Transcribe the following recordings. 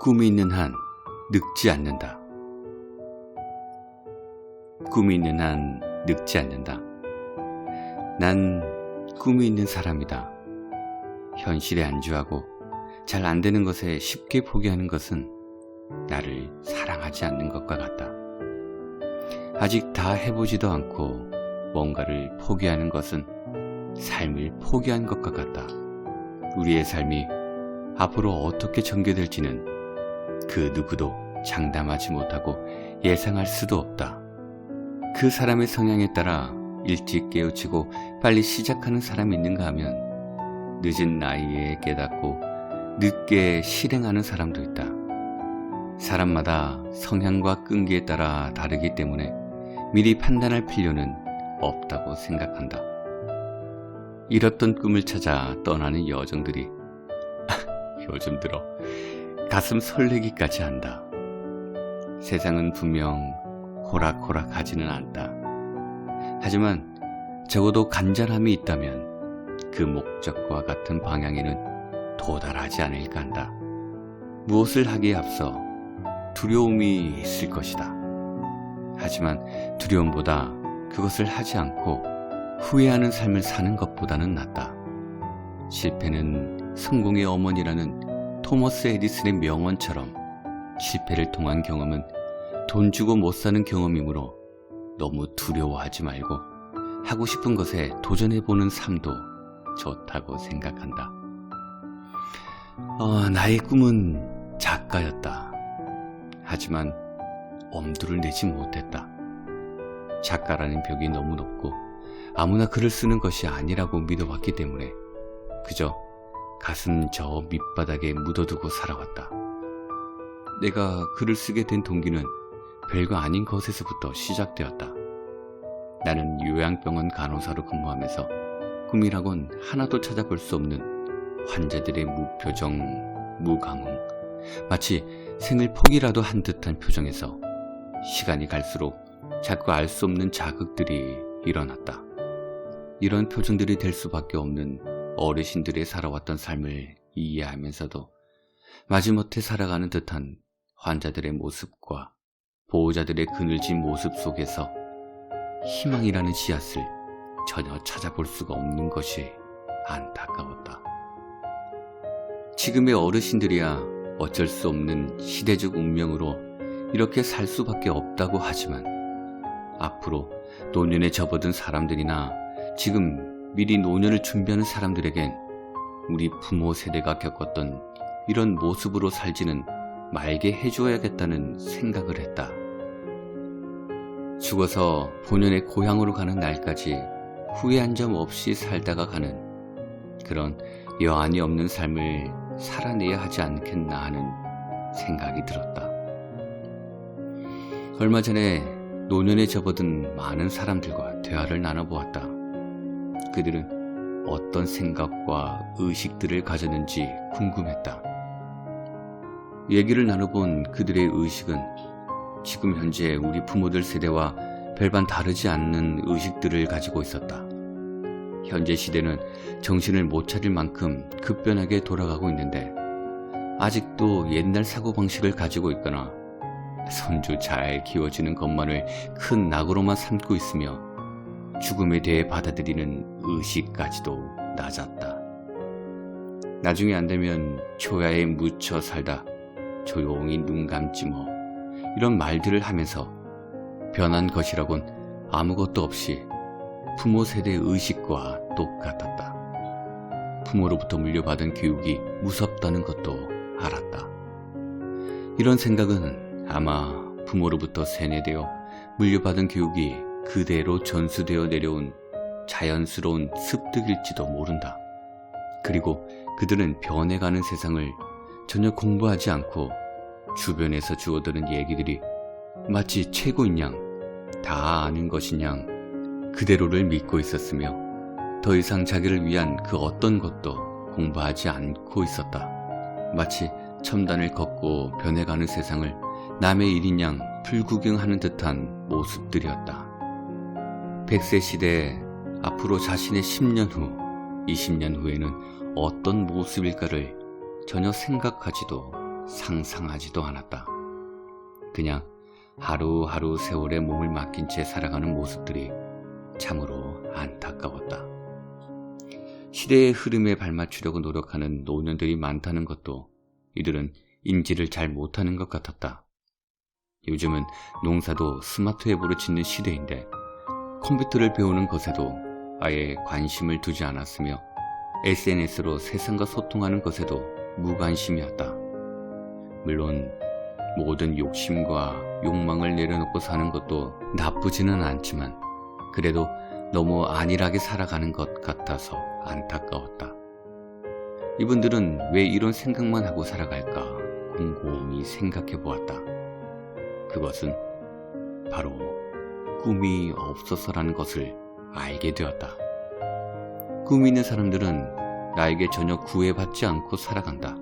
꿈이 있는 한 늙지 않는다. 꿈이 있는 한 늙지 않는다. 난 꿈이 있는 사람이다. 현실에 안주하고 잘 안 되는 것에 쉽게 포기하는 것은 나를 사랑하지 않는 것과 같다. 아직 다 해보지도 않고 뭔가를 포기하는 것은 삶을 포기한 것과 같다. 우리의 삶이 앞으로 어떻게 전개될지는 그 누구도 장담하지 못하고 예상할 수도 없다. 그 사람의 성향에 따라 일찍 깨우치고 빨리 시작하는 사람이 있는가 하면 늦은 나이에 깨닫고 늦게 실행하는 사람도 있다. 사람마다 성향과 끈기에 따라 다르기 때문에 미리 판단할 필요는 없다고 생각한다. 잃었던 꿈을 찾아 떠나는 여정들이 요즘 들어 가슴 설레기까지 한다. 세상은 분명 호락호락하지는 않다. 하지만 적어도 간절함이 있다면 그 목적과 같은 방향에는 도달하지 않을까 한다. 무엇을 하기에 앞서 두려움이 있을 것이다. 하지만 두려움보다 그것을 하지 않고 후회하는 삶을 사는 것보다는 낫다. 실패는 성공의 어머니라는 토머스 에디슨의 명언처럼 실패를 통한 경험은 돈 주고 못 사는 경험이므로 너무 두려워하지 말고 하고 싶은 것에 도전해보는 삶도 좋다고 생각한다. 나의 꿈은 작가였다. 하지만 엄두를 내지 못했다. 작가라는 벽이 너무 높고 아무나 글을 쓰는 것이 아니라고 믿어왔기 때문에 그저 가슴 저 밑바닥에 묻어두고 살아왔다. 내가 글을 쓰게 된 동기는 별거 아닌 것에서부터 시작되었다. 나는 요양병원 간호사로 근무하면서 꿈이라곤 하나도 찾아볼 수 없는 환자들의 무표정, 무감흥, 마치 생을 포기라도 한 듯한 표정에서 시간이 갈수록 자꾸 알 수 없는 자극들이 일어났다. 이런 표정들이 될 수밖에 없는 어르신들의 살아왔던 삶을 이해하면서도 마지못해 살아가는 듯한 환자들의 모습과 보호자들의 그늘진 모습 속에서 희망이라는 씨앗을 전혀 찾아볼 수가 없는 것이 안타까웠다. 지금의 어르신들이야 어쩔 수 없는 시대적 운명으로 이렇게 살 수밖에 없다고 하지만 앞으로 노년에 접어든 사람들이나 지금 미리 노년을 준비하는 사람들에겐 우리 부모 세대가 겪었던 이런 모습으로 살지는 말게 해줘야겠다는 생각을 했다. 죽어서 본연의 고향으로 가는 날까지 후회한 점 없이 살다가 가는 그런 여한이 없는 삶을 살아내야 하지 않겠나 하는 생각이 들었다. 얼마 전에 노년에 접어든 많은 사람들과 대화를 나눠보았다. 그들은 어떤 생각과 의식들을 가졌는지 궁금했다. 얘기를 나눠본 그들의 의식은 지금 현재 우리 부모들 세대와 별반 다르지 않는 의식들을 가지고 있었다. 현재 시대는 정신을 못 차릴 만큼 급변하게 돌아가고 있는데 아직도 옛날 사고방식을 가지고 있거나 손주 잘 키워주는 것만을 큰 낙으로만 삼고 있으며 죽음에 대해 받아들이는 의식까지도 낮았다. 나중에 안 되면 초야에 묻혀 살다 조용히 눈 감지 뭐 이런 말들을 하면서 변한 것이라곤 아무것도 없이 부모 세대의 의식과 똑같았다. 부모로부터 물려받은 교육이 무섭다는 것도 알았다. 이런 생각은 아마 부모로부터 세뇌되어 물려받은 교육이 그대로 전수되어 내려온 자연스러운 습득일지도 모른다. 그리고 그들은 변해가는 세상을 전혀 공부하지 않고 주변에서 주워드는 얘기들이 마치 최고인 양, 다 아는 것인 양 그대로를 믿고 있었으며 더 이상 자기를 위한 그 어떤 것도 공부하지 않고 있었다. 마치 첨단을 걷고 변해가는 세상을 남의 일인 양 불구경하는 듯한 모습들이었다. 100세 시대에 앞으로 자신의 10년 후, 20년 후에는 어떤 모습일까를 전혀 생각하지도 상상하지도 않았다. 그냥 하루하루 세월에 몸을 맡긴 채 살아가는 모습들이 참으로 안타까웠다. 시대의 흐름에 발맞추려고 노력하는 노년들이 많다는 것도 이들은 인지를 잘 못하는 것 같았다. 요즘은 농사도 스마트 앱으로 짓는 시대인데 컴퓨터를 배우는 것에도 아예 관심을 두지 않았으며 SNS로 세상과 소통하는 것에도 무관심이었다. 물론 모든 욕심과 욕망을 내려놓고 사는 것도 나쁘지는 않지만 그래도 너무 안일하게 살아가는 것 같아서 안타까웠다. 이분들은 왜 이런 생각만 하고 살아갈까 곰곰이 생각해 보았다. 그것은 바로 꿈이 없어서라는 것을 알게 되었다. 꿈이 있는 사람들은 나에게 전혀 구애받지 않고 살아간다.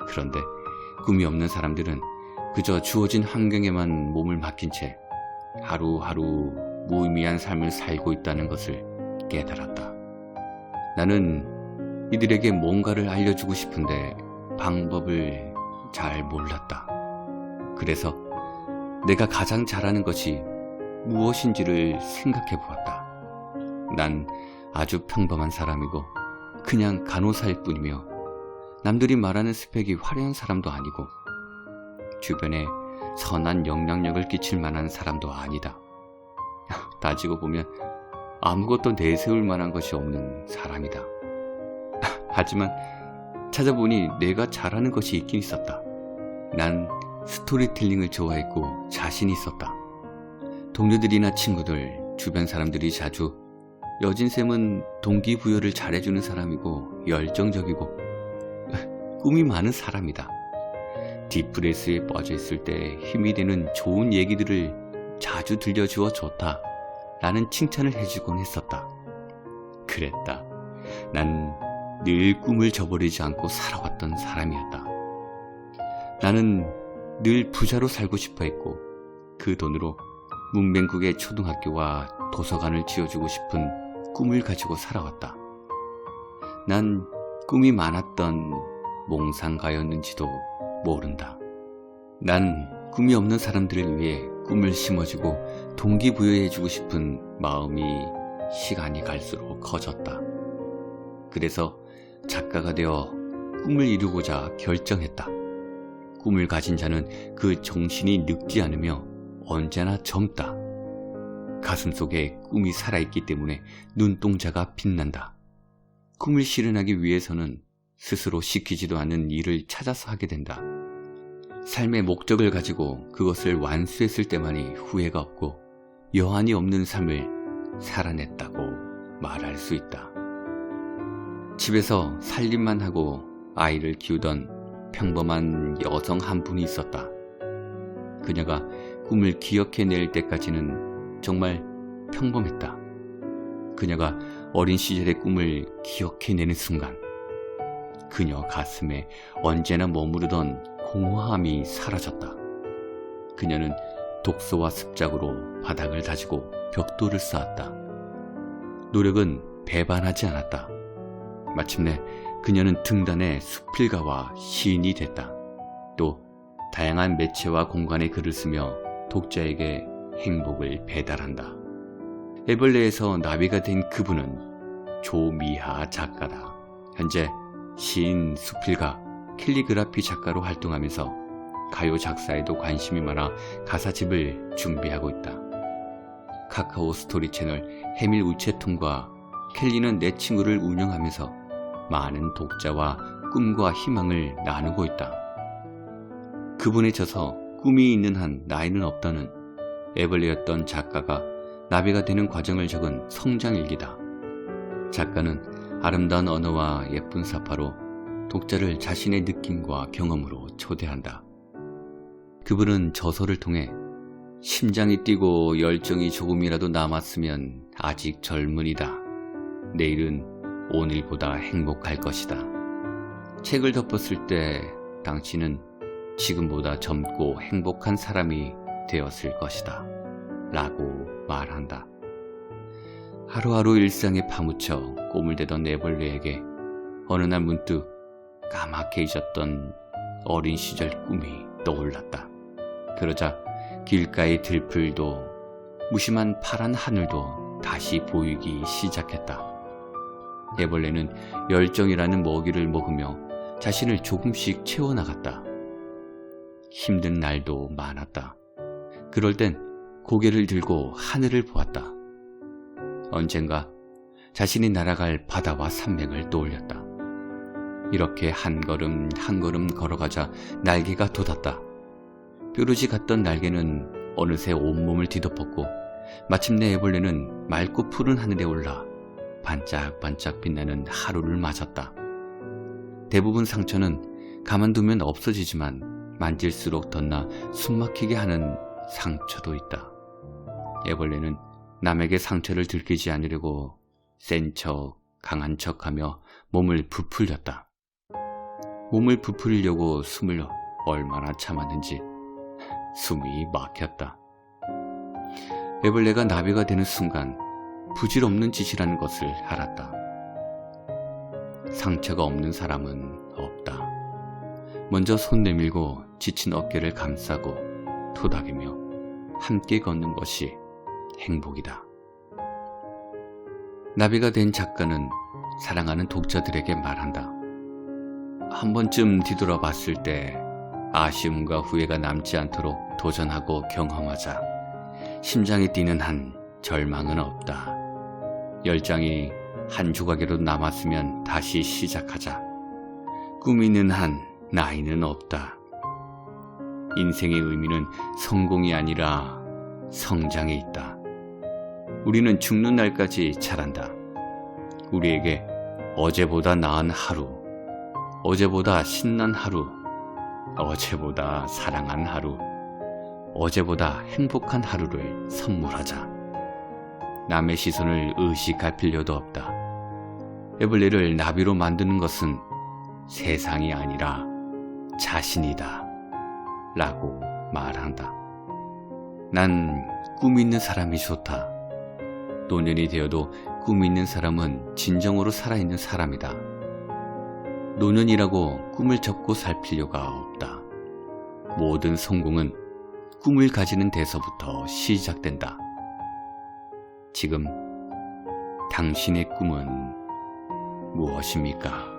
그런데 꿈이 없는 사람들은 그저 주어진 환경에만 몸을 맡긴 채 하루하루 무의미한 삶을 살고 있다는 것을 깨달았다. 나는 이들에게 뭔가를 알려주고 싶은데 방법을 잘 몰랐다. 그래서 내가 가장 잘하는 것이 무엇인지를 생각해 보았다. 난 아주 평범한 사람이고 그냥 간호사일 뿐이며 남들이 말하는 스펙이 화려한 사람도 아니고 주변에 선한 영향력을 끼칠 만한 사람도 아니다. 따지고 보면 아무것도 내세울 만한 것이 없는 사람이다. 하지만 찾아보니 내가 잘하는 것이 있긴 있었다. 난 스토리텔링을 좋아했고 자신이 있었다. 동료들이나 친구들, 주변 사람들이 자주 여진쌤은 동기부여를 잘해주는 사람이고 열정적이고 꿈이 많은 사람이다. 디프레스에 빠져 있을 때 힘이 되는 좋은 얘기들을 자주 들려주어 좋다 라는 칭찬을 해주곤 했었다. 그랬다. 난 늘 꿈을 저버리지 않고 살아왔던 사람이었다. 나는 늘 부자로 살고 싶어 했고 그 돈으로 문맹국의 초등학교와 도서관을 지어주고 싶은 꿈을 가지고 살아왔다. 난 꿈이 많았던 몽상가였는지도 모른다. 난 꿈이 없는 사람들을 위해 꿈을 심어주고 동기부여해주고 싶은 마음이 시간이 갈수록 커졌다. 그래서 작가가 되어 꿈을 이루고자 결정했다. 꿈을 가진 자는 그 정신이 늙지 않으며 언제나 젊다. 가슴속에 꿈이 살아있기 때문에 눈동자가 빛난다. 꿈을 실현하기 위해서는 스스로 시키지도 않는 일을 찾아서 하게 된다. 삶의 목적을 가지고 그것을 완수했을 때만이 후회가 없고 여한이 없는 삶을 살아냈다고 말할 수 있다. 집에서 살림만 하고 아이를 키우던 평범한 여성 한 분이 있었다. 그녀가 꿈을 기억해낼 때까지는 정말 평범했다. 그녀가 어린 시절의 꿈을 기억해내는 순간 그녀 가슴에 언제나 머무르던 공허함이 사라졌다. 그녀는 독서와 습작으로 바닥을 다지고 벽돌을 쌓았다. 노력은 배반하지 않았다. 마침내 그녀는 등단의 수필가와 시인이 됐다. 또 다양한 매체와 공간에 글을 쓰며 독자에게 행복을 배달한다. 애벌레에서 나비가 된 그분은 조미하 작가다. 현재 시인, 수필가, 캘리그라피 작가로 활동하면서 가요 작사에도 관심이 많아 가사집을 준비하고 있다. 카카오 스토리 채널 해밀 우체통과 켈리는 내 친구를 운영하면서 많은 독자와 꿈과 희망을 나누고 있다. 그분에 져서 꿈이 있는 한 나이는 없다는 애벌레였던 작가가 나비가 되는 과정을 적은 성장일기다. 작가는 아름다운 언어와 예쁜 사파로 독자를 자신의 느낌과 경험으로 초대한다. 그분은 저서를 통해 심장이 뛰고 열정이 조금이라도 남았으면 아직 젊은이다. 내일은 오늘보다 행복할 것이다. 책을 덮었을 때 당신은 지금보다 젊고 행복한 사람이 되었을 것이다. 라고 말한다. 하루하루 일상에 파묻혀 꼬물대던 애벌레에게 어느 날 문득 까맣게 잊었던 어린 시절 꿈이 떠올랐다. 그러자 길가의 들풀도 무심한 파란 하늘도 다시 보이기 시작했다. 애벌레는 열정이라는 먹이를 먹으며 자신을 조금씩 채워나갔다. 힘든 날도 많았다. 그럴 땐 고개를 들고 하늘을 보았다. 언젠가 자신이 날아갈 바다와 산맥을 떠올렸다. 이렇게 한 걸음 한 걸음 걸어가자 날개가 돋았다. 뾰루지 같던 날개는 어느새 온몸을 뒤덮었고 마침내 애벌레는 맑고 푸른 하늘에 올라 반짝반짝 빛나는 하루를 맞았다. 대부분 상처는 가만두면 없어지지만 만질수록 덧나 숨막히게 하는 상처도 있다. 애벌레는 남에게 상처를 들키지 않으려고 센 척, 강한 척하며 몸을 부풀렸다. 몸을 부풀리려고 숨을 얼마나 참았는지 숨이 막혔다. 애벌레가 나비가 되는 순간 부질없는 짓이라는 것을 알았다. 상처가 없는 사람은 없다. 먼저 손 내밀고 지친 어깨를 감싸고 토닥이며 함께 걷는 것이 행복이다. 나비가 된 작가는 사랑하는 독자들에게 말한다. 한 번쯤 뒤돌아봤을 때 아쉬움과 후회가 남지 않도록 도전하고 경험하자. 심장이 뛰는 한 절망은 없다. 열정이 한 조각이라도 남았으면 다시 시작하자. 꿈이 있는 한 나이는 없다. 인생의 의미는 성공이 아니라 성장에 있다. 우리는 죽는 날까지 자란다. 우리에게 어제보다 나은 하루, 어제보다 신난 하루, 어제보다 사랑한 하루, 어제보다 행복한 하루를 선물하자. 남의 시선을 의식할 필요도 없다. 애벌레를 나비로 만드는 것은 세상이 아니라 자신이다 라고 말한다. 난 꿈 있는 사람이 좋다. 노년이 되어도 꿈 있는 사람은 진정으로 살아있는 사람이다. 노년이라고 꿈을 접고 살 필요가 없다. 모든 성공은 꿈을 가지는 데서부터 시작된다. 지금 당신의 꿈은 무엇입니까?